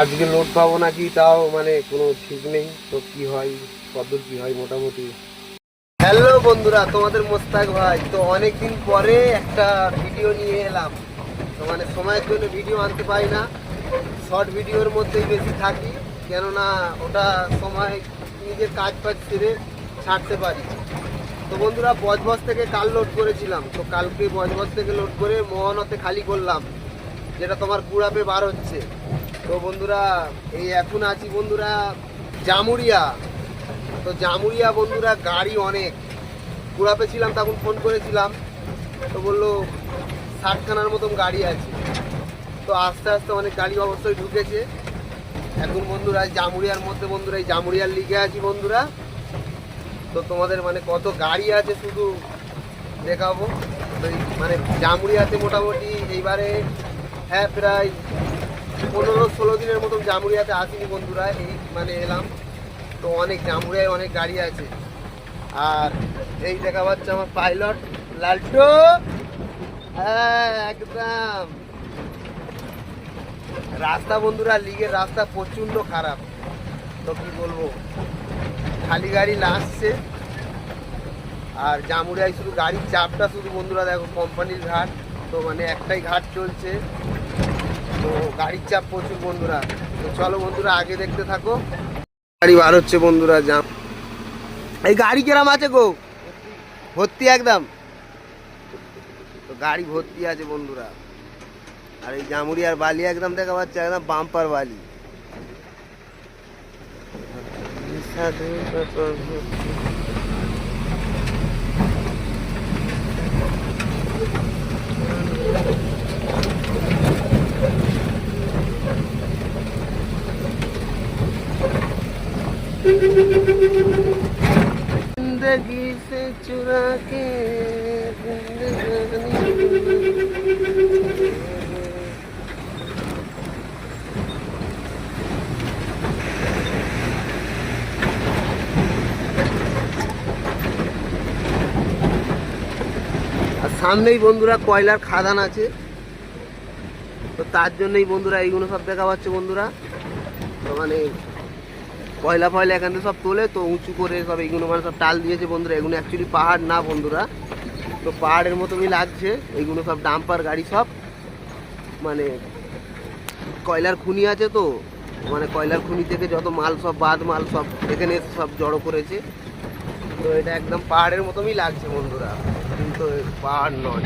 আজকে লোড পাবো নাকি তাও মানে কোনো ঠিক নেই, তো কি হয় কতদূর কি হয় মোটামুটি। হ্যালো বন্ধুরা, তোমাদের মোস্তাক ভাই। তো অনেকদিন পরে একটা ভিডিও নিয়ে এলাম। তো মানে সময়ের জন্য ভিডিও আনতে পারি না, শর্ট ভিডিওর মধ্যেই বেশি থাকি, কেননা ওটা সময় নিজের কাজ ফাজ ছেড়ে ছাড়তে পারি। তো বন্ধুরা, বজবজ থেকে কাল লোড করেছিলাম, তো কালকে বজবজ থেকে লোড করে মোহনতে খালি করলাম, যেটা তোমার গুড়াপে বার হচ্ছে। তো বন্ধুরা, এই এখন আছি বন্ধুরা জামুরিয়া। তো জামুরিয়া বন্ধুরা গাড়ি অনেক, গুড়াপে ছিলাম তখন ফোন করেছিলাম, তো বললো 60খানার মতন গাড়ি আছে। তো আস্তে আস্তে অনেক গাড়ি অবশ্যই ঢুকেছে এখন বন্ধুরা জামুরিয়ার মধ্যে। বন্ধুরা এই জামুরিয়ার লিগে আছি বন্ধুরা। তো তোমাদের মানে কত গাড়ি আছে শুধু দেখাবো। তো মানে জামুরিয়াতে মোটামুটি এইবারে হ্যাঁ প্রায় 15-16 দিনের মতন জামুরিয়াতে আসিনি বন্ধুরা, এই মানে এলাম। তো অনেক জামুরিয়ায় অনেক গাড়ি আছে। আর এই দেখা পাচ্ছে আমার পাইলট লালটু। হ্যাঁ একদম। রাস্তা বন্ধুরা লিগের রাস্তা প্রচণ্ড খারাপ, তো কি বলবো, খালি গাড়ি আসছে। আর জামুরিয়ায় শুধু গাড়ির চাপটা শুধু বন্ধুরা দেখো, কোম্পানির ঘাট, তো মানে একটাই ঘাট চলছে, তো গাড়ির চাপ প্রচুর বন্ধুরা। তো চলো বন্ধুরা আগে দেখতে থাকো। গাড়ি বার হচ্ছে বন্ধুরা। এই গাড়ি কেরাম আছে গো? ভর্তি একদম, তো গাড়ি ভর্তি আছে বন্ধুরা। আর এই জামুরিয়ার বালি একদম দেখা পাচ্ছে, একদম বাম্পার বালি। जिंदगी से चुरा के আর সামনেই বন্ধুরা কয়লার খাদান আছে, তো তার জন্যই বন্ধুরা এইগুলো সব দেখা পাচ্ছে বন্ধুরা। তো মানে কয়লা ফয়লা এখান থেকে সব তোলে, তো উঁচু করে সব এইগুলো মানে সব টাল দিয়েছে বন্ধুরা। এগুলো অ্যাকচুয়ালি পাহাড় না বন্ধুরা, তো পাহাড়ের মতনই লাগছে। এইগুলো সব ডাম্পার গাড়ি সব, মানে কয়লার খনি আছে, তো মানে কয়লার খনি থেকে যত মাল সব বাদ মাল সব এখানে সব জড়ো করেছে। তো এটা একদম পাহাড়ের মতনই লাগছে বন্ধুরা, কিন্তু পাহাড় নয়।